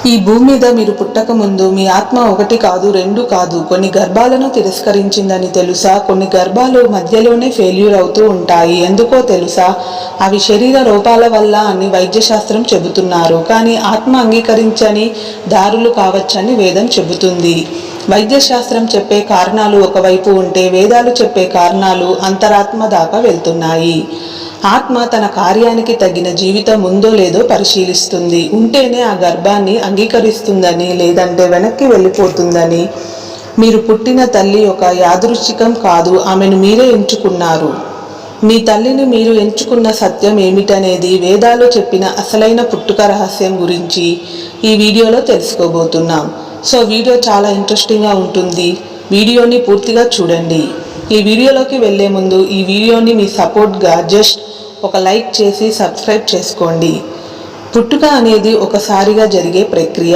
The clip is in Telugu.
ఈ భూమి మీద మీరు పుట్టక ముందు మీ ఆత్మ ఒకటి కాదు, రెండు కాదు, కొన్ని గర్భాలను తిరస్కరించిందని తెలుసా? కొన్ని గర్భాలు మధ్యలోనే ఫెయిల్యూర్ అవుతూ ఉంటాయి. ఎందుకో తెలుసా? అవి శరీర రూపాల వల్ల అని వైద్యశాస్త్రం చెబుతున్నారు. కానీ ఆత్మ అంగీకరించని దారులు కావచ్చని వేదం చెబుతుంది. వైద్యశాస్త్రం చెప్పే కారణాలు ఒకవైపు ఉంటే, వేదాలు చెప్పే కారణాలు అంతరాత్మ దాకా వెళ్తున్నాయి. ఆత్మ తన కార్యానికి తగిన జీవితం ఉందో లేదో పరిశీలిస్తుంది. ఉంటేనే ఆ గర్భాన్ని అంగీకరిస్తుందని, లేదంటే వెనక్కి వెళ్ళిపోతుందని. మీరు పుట్టిన తల్లి ఒక యాదృచ్ఛికం కాదు, ఆమెను మీరే ఎంచుకున్నారు. మీ తల్లిని మీరు ఎంచుకున్న సత్యం ఏమిటనేది, వేదాలు చెప్పిన అసలైన పుట్టుక రహస్యం గురించి ఈ వీడియోలో తెలుసుకోబోతున్నాం. సో వీడియో చాలా ఇంట్రెస్టింగ్గా ఉంటుంది. వీడియోని పూర్తిగా చూడండి. ఈ వీడియోలోకి వెళ్ళే ముందు ఈ వీడియోని మీ సపోర్ట్గా జస్ట్ ఒక లైక్ చేసి సబ్స్క్రైబ్ చేసుకోండి. పుట్టుక అనేది ఒకసారిగా జరిగే ప్రక్రియ.